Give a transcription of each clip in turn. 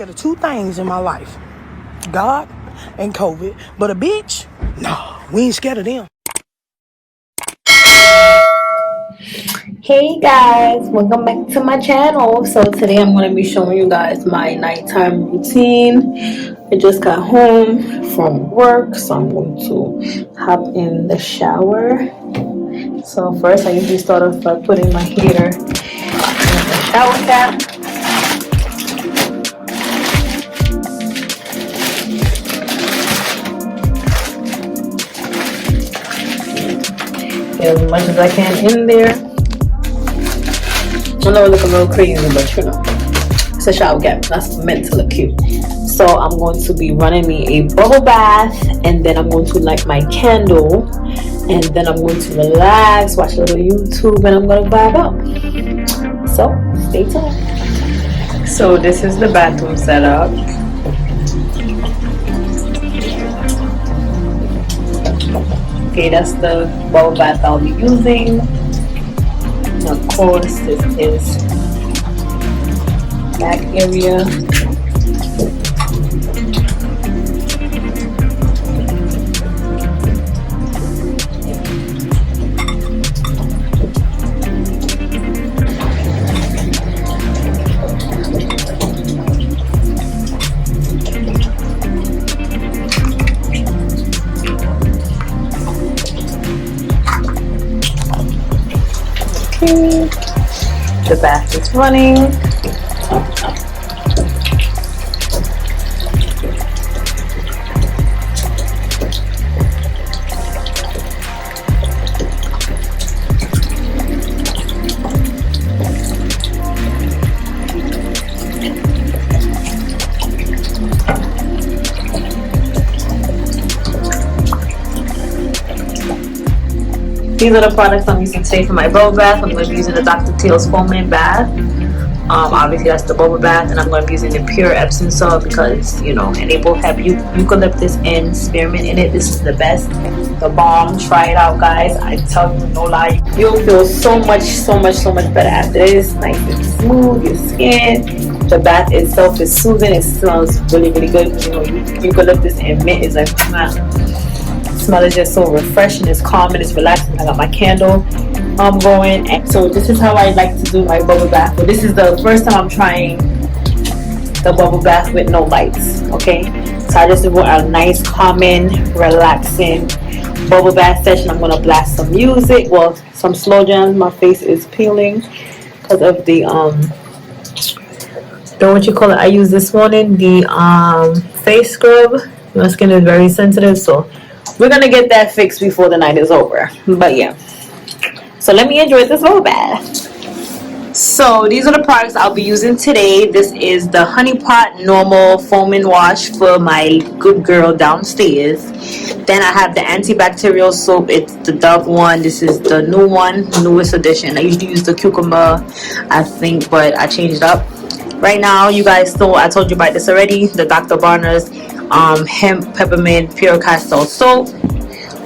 scared of two things in my life: God and COVID. But a bitch, no, we ain't scared of them. Hey guys, welcome back to my channel. So today I'm going to be showing you guys my nighttime routine. I just got home from work, so I'm going to hop in the shower. So first I usually start off by putting my hair in the shower cap. Get as much as I can in there. I know it look a little crazy, but you know, it's a shower cap. That's meant to look cute. So I'm going to be running me a bubble bath, and then I'm going to light my candle, and then I'm going to relax, watch a little YouTube, and I'm going to vibe out. So stay tuned. So this is the bathroom setup. Okay, that's the bubble bath I'll be using. And of course, this is back area. The bath is running. These are the products I'm using today for my bubble bath. I'm going to be using the Dr. Teal's foaming bath. Obviously that's the bubble bath, and I'm going to be using the pure Epsom salt because, you know, and they both have eucalyptus and spearmint in it. This is the best, the bomb. Try it out, guys. I tell you, no lie, you'll feel so much better after this. Nice and smooth, your skin. The bath itself is soothing. It smells really good. You know, eucalyptus and mint is like, smell is just so refreshing. It's calming, it's relaxing. I got my candle going, and so this is how I like to do my bubble bath. But this is the first time I'm trying the bubble bath with no lights. Okay, so I just do a nice calming, relaxing bubble bath session. I'm gonna blast some music, well, some slow jams. My face is peeling because of the what you call it I used this morning, the face scrub. My skin is very sensitive, so we're gonna get that fixed before the night is over. But yeah, so let me enjoy this bubble bath. So these are the products I'll be using today. This is the Honey Pot Normal Foaming Wash for my good girl downstairs. Then I have the antibacterial soap. It's the Dove one. This is the new one, newest edition. I usually use the cucumber, I think, but I changed it up. Right now, you guys know I told you about this already. The Dr. Barner's hemp peppermint pure castor soap.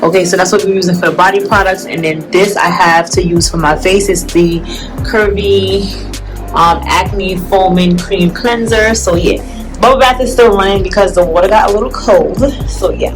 Okay, so that's what we're using for body products. And then this I have to use for my face. It's the Curvy acne foaming cream cleanser. So yeah, bubble bath is still running because the water got a little cold. So yeah.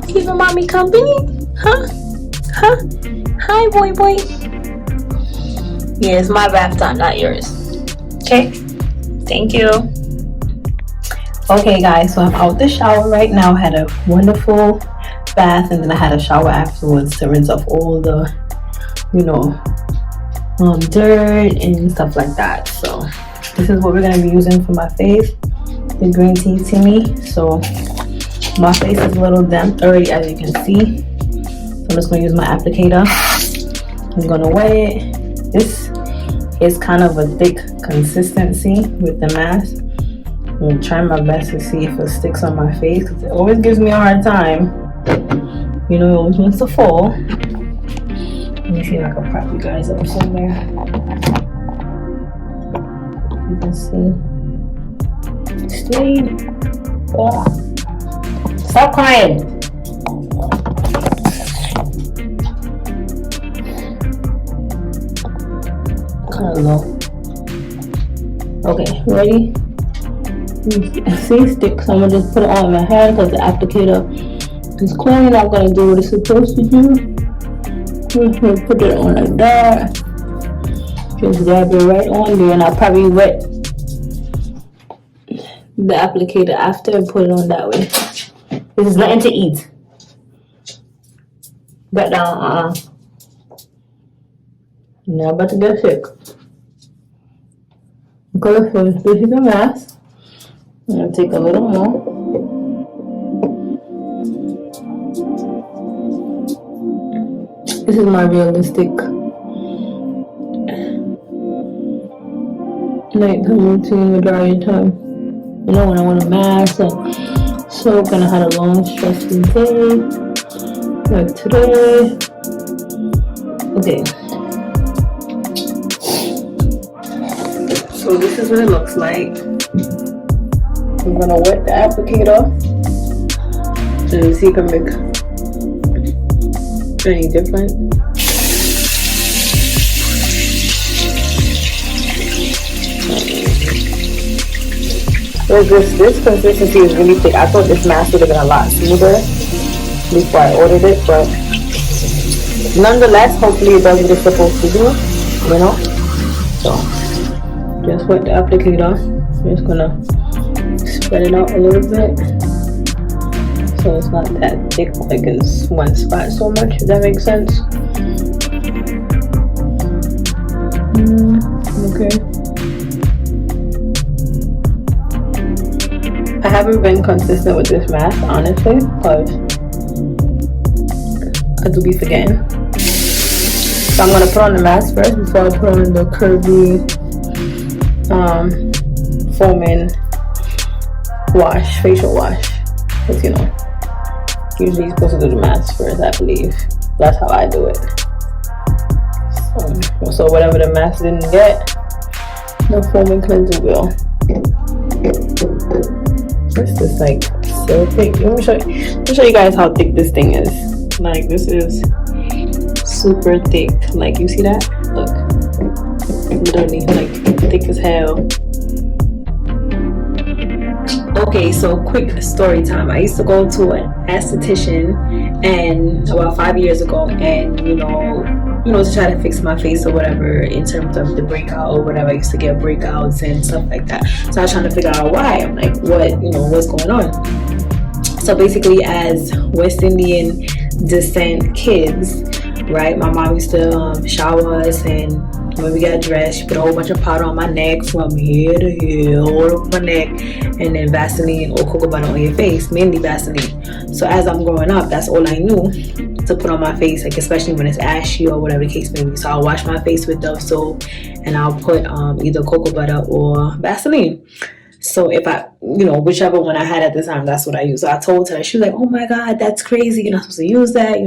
Keeping mommy company? Huh? Hi, boy. Yeah, it's my bath time, not yours. Okay? Thank you. Okay, guys, so I'm out the shower right now. Had a wonderful bath, and then I had a shower afterwards to rinse off all the, you know, dirt and stuff like that. So this is what we're going to be using for my face, the green tea Timmy. So my face is a little damp already, as you can see. So I'm just gonna use my applicator. I'm gonna wet it. This is kind of a thick consistency with the mask. I'm gonna try my best to see if it sticks on my face, because it always gives me a hard time. You know, it always wants to fall. Let me see if I can prop you guys up somewhere. You can see. Stay. Oh. Stop crying. Kind of low. Okay, ready? See, stick. So I'm gonna just put it on my hand because the applicator is clean. I'm gonna do what it's supposed to do. Just gonna put it on like that. Just dab it right on there, and I'll probably wet the applicator after and put it on that way. This is nothing to eat. Back down, Now I'm about to get sick. Okay, so this is the mask. I'm gonna take a little more. This is my realistic nighttime routine majority of the time. You know, when I want a mask and soak and I had a long stressful day, like today. Okay. So this is what it looks like. I'm gonna wet the applicator and see if I can make any different. This consistency is really thick. I thought this mask would have been a lot smoother before I ordered it, but nonetheless, hopefully it does what it's supposed to do, you know? So, just wet the applicator. I'm just gonna spread it out a little bit so it's not that thick, like it's one spot so much, if that makes sense. Okay. I haven't been consistent with this mask, honestly, because I do be forgetting. So I'm gonna put on the mask first before I put on the curvy foaming wash, facial wash. Because, you know, usually you're supposed to do the mask first, I believe. That's how I do it. So whatever the mask didn't get, the foaming cleanser will. This is like so thick. Let me show you guys how thick this thing is. Like, this is super thick. Like, you see that? Look, literally like thick as hell. Okay, so quick story time. I used to go to an esthetician and about 5 years ago, and you know, to try to fix my face or whatever in terms of the breakout or whatever. I used to get breakouts and stuff like that. So I was trying to figure out why. I'm like, what's going on? So basically, as West Indian descent kids, right? My mom used to shower us, and when we got dressed, she put a whole bunch of powder on my neck from here to here, all over my neck, and then Vaseline or cocoa butter on your face, mainly Vaseline. So as I'm growing up, that's all I knew to put on my face, like especially when it's ashy or whatever the case may be. So I'll wash my face with Dove soap, and I'll put either cocoa butter or Vaseline. So if I, whichever one I had at the time, that's what I used. So I told her, she was like, oh my God, that's crazy. You're not supposed to use that.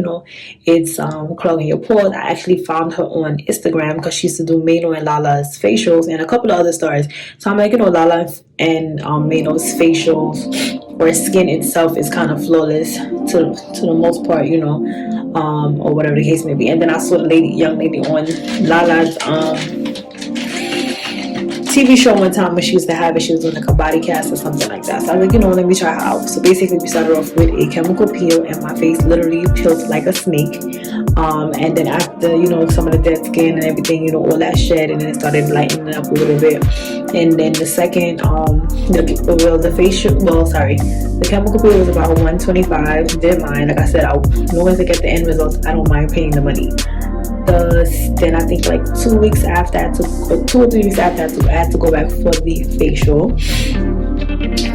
It's clogging your pores. I actually found her on Instagram because she used to do Mano and Lala's facials and a couple of other stars. So I'm like, Lala and Mano's facials or skin itself is kind of flawless to the most part, or whatever the case may be. And then I saw the young lady on Lala's TV show one time when she used to have it. She was doing like a body cast or something like that. So I was like, let me try her out. So basically we started off with a chemical peel, and my face literally peeled like a snake. And then after, some of the dead skin and everything, all that shed, and then it started lightening up a little bit. And then the second, the chemical peel was about $125. Did mine. Like I said, knowing to get the end results, I don't mind paying the money. Then I think like 2 weeks after, 2 or 3 weeks after, I had to go back for the facial.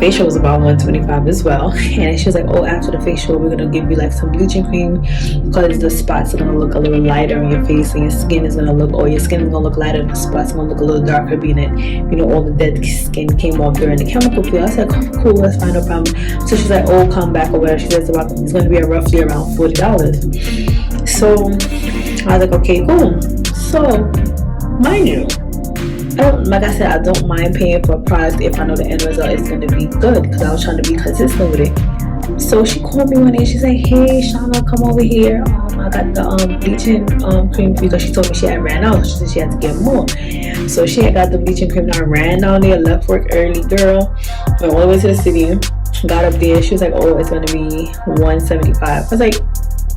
facial was about $125 as well. And she was like, oh, after the facial, we're gonna give you like some bleaching cream because the spots are gonna look a little lighter on your face, and your skin is gonna look, or your skin is gonna look lighter, the spots are gonna look a little darker, being that, you know, all the dead skin came off during the chemical peel. I was like, oh, cool, that's fine, no problem. So she's like, oh, come back or whatever. She says it's gonna be roughly around $40. So I was like, okay, cool. So mind you, like I said, I don't mind paying for a product if I know the end result is going to be good, because I was trying to be consistent with it. So she called me one day. She's like, hey Shauna, come over here. I got the bleaching cream, because she told me she had ran out. She said she had to get more. So she had got the bleaching cream. I ran down there, left work early, girl, went all the way to the city, got up there. She was like, oh, it's going to be $175. I was like,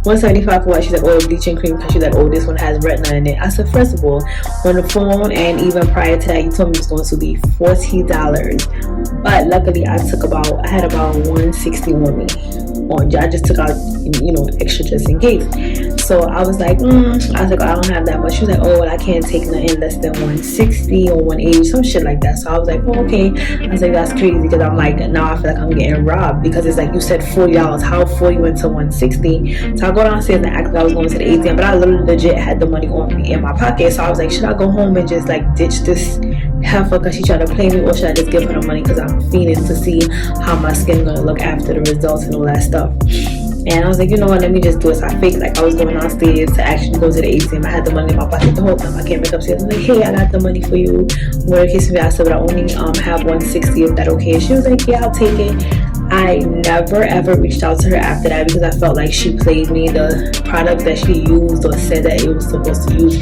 $175 for what? She's like, oh, bleaching cream, because she's like, oh, this one has retinol in it. I said, first of all, on the phone and even prior to that, you told me it was going to be $40. But luckily, I had about $160 on me. I just took out, you know, extra just in case. So I was like, I was like, I don't have that much. She was like, oh, well, I can't take nothing less than $160 or $180, some shit like that. So I was like, oh, okay. I was like, that's crazy, because I'm like, now I feel like I'm getting robbed, because it's like, you said $40. How 40 went to $160? So I go downstairs and act like I was going to the ATM, but I literally legit had the money on me in my pocket. So I was like, should I go home and just like ditch this heifer because she tried to play me, or should I just give her the money because I'm fiending to see how my skin's gonna look after the results and all that stuff? And I was like, you know what, let me just do it. So I faked like I was going downstairs to actually go to the ATM. I had the money in my pocket the whole time. I came back upstairs. I was like, hey, I got the money for you. Whatever case may be, I said, but I only have $160. Is that okay? And she was like, yeah, I'll take it. I never ever reached out to her after that, because I felt like she played me. The product that she used or said that it was supposed to use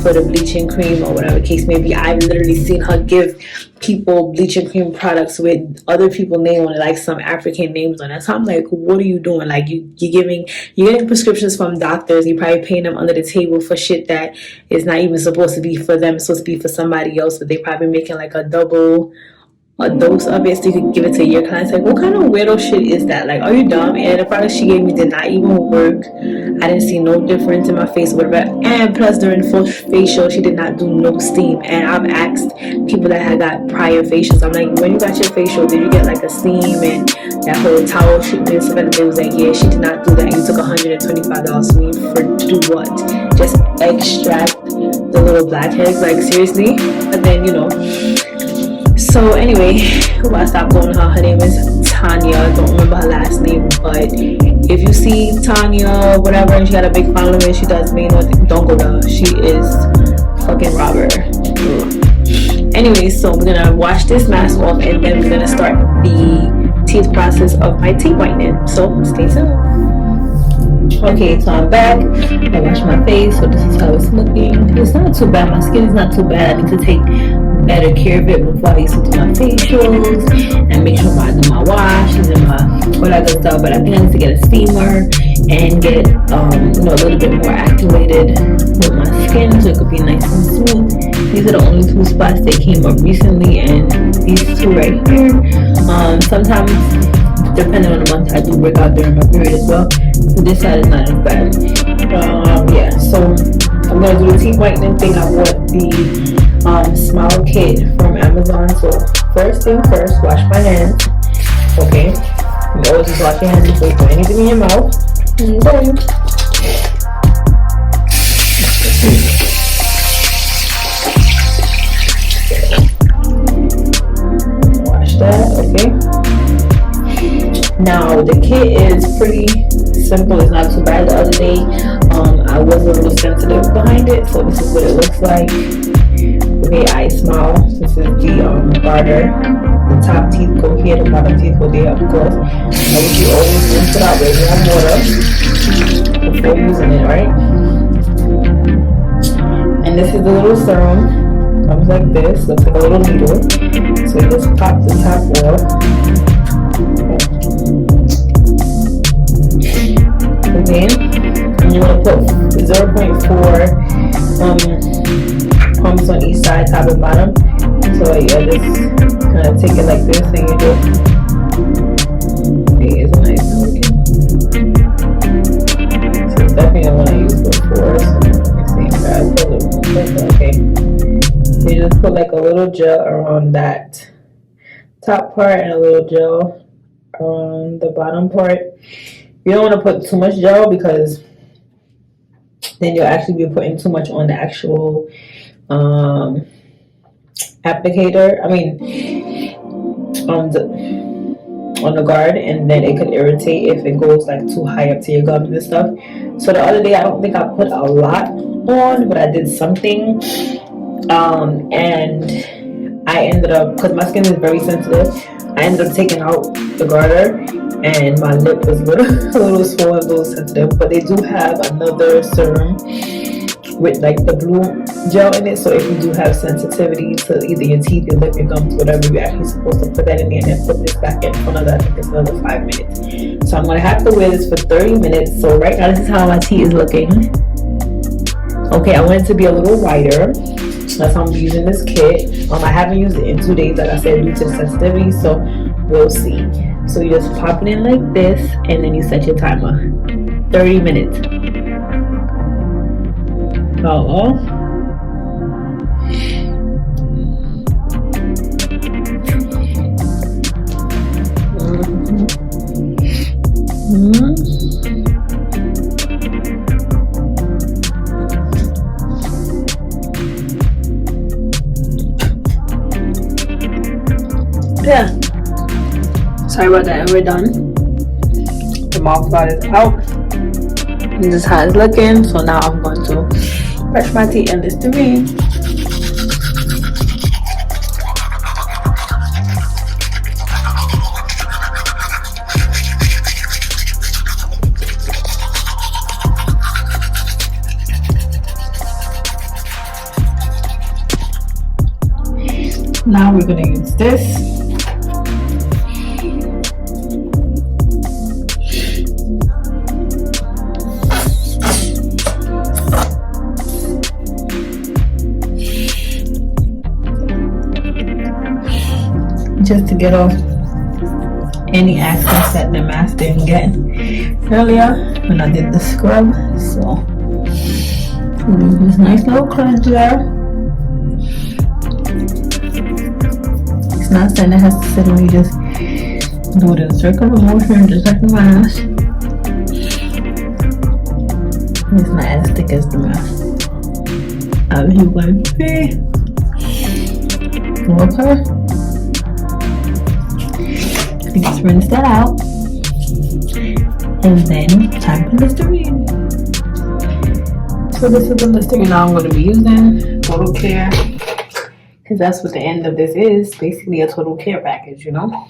for the bleaching cream or whatever case may be, I've literally seen her give people bleaching cream products with other people's name on it, like some African names on it. So I'm like, what are you doing? Like, you're getting prescriptions from doctors, you're probably paying them under the table for shit that is not even supposed to be for them, it's supposed to be for somebody else, but they probably making like a dose of it so you could give it to your clients. Like, what kind of weirdo shit is that? Like, are you dumb? And the product she gave me did not even work. I didn't see no difference in my face or whatever. And plus, during full facial, she did not do no steam. And I've asked people that had got prior facials, I'm like, when you got your facial, did you get like a steam and that whole towel treatment? So they was like, yeah, she did not do that. You took $125 from me for to do what? Just extract the little blackheads? Like, seriously? But then, you know. So anyway, I stopped going to her. Her name is Tanya. I don't remember her last name, but if you see Tanya, whatever, and she got a big following, she does mean nothing, don't go to her. She is fucking robber. Anyway, so we're gonna wash this mask off, and then we're gonna start the teeth process of my teeth whitening. So stay tuned. Okay, so I'm back. I washed my face, so this is how it's looking. It's not too bad. My skin is not too bad. I need to take better care of it before I used to do my facials and make sure I do my washes and my all that good stuff. But I think I need to get a steamer and get a little bit more activated with my skin so it could be nice and smooth. These are the only two spots that came up recently, and these two right here. Sometimes, depending on the month, I do work out during my period as well. So this side is not as bad. Yeah, so I'm gonna do the teeth whitening thing. I bought the Smile Kit from Amazon. So first thing first, wash my hands. Okay, you always just wash your hands before you put anything in your mouth. And then wash that. Okay. Now the kit is pretty simple. It's not too bad. The other day, I was a little sensitive behind it, so this is what it looks like. Okay, I smile. This is the garter. The top teeth go here, the bottom teeth go there, of course. Now you always rinse it out with warm water before using it, right? And this is the little serum. Comes like this. Looks like a little needle. So you just pop the top off. Okay. And you want to put 0.4 pumps on each side, top and bottom. So yeah, just kind of take it like this, and you just see it's nice and looking. So it's definitely the one I used before. So okay. You just put like a little gel around that top part and a little gel on the bottom part. You don't want to put too much gel because then you'll actually be putting too much on the actual applicator. I mean, on the guard, and then it could irritate if it goes like too high up to your gums and stuff. So the other day, I don't think I put a lot on, but I did something, and I ended up, because my skin is very sensitive, I ended up taking out the garter, and my lip was a little swollen, a little sensitive. But they do have another serum with like the blue gel in it, so if you do have sensitivity to either your teeth, your lip, your gums, whatever, you're actually supposed to put that in there and then put this back in for another, I think it's another 5 minutes. So I'm gonna have to wear this for 30 minutes. So right now, this is how my teeth is looking. Okay, I want it to be a little whiter. That's how I'm using this kit. I haven't used it in 2 days, like I said, due to the sensitivity, so we'll see. So you just pop it in like this, and then you set your timer. 30 minutes. Oh. Yeah. Sorry about that. We're done. The mouth guard is out. This is how it's looking. So now I'm going to brush my teeth and Listerine. Now we're going to use this. Just to get off any access that the mask didn't get earlier when I did the scrub. So this nice little cleanse there. It's not saying it has to sit on, you just do it in a circular motion, just like the mask. It's not as thick as the mask. As you can see. Okay. Just rinse that out, and then time for Listerine. So this is the Listerine now I'm going to be using, Total Care, because that's what the end of this is, basically a Total Care package, you know.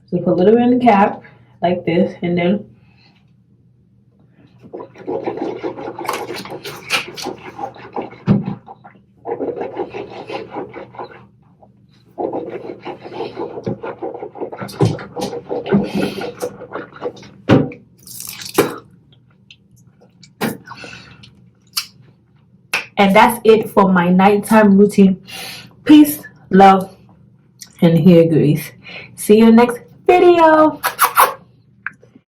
So put a little bit in the cap, like this, and then and that's it for my nighttime routine. Peace, love, and hair grease. See you next video.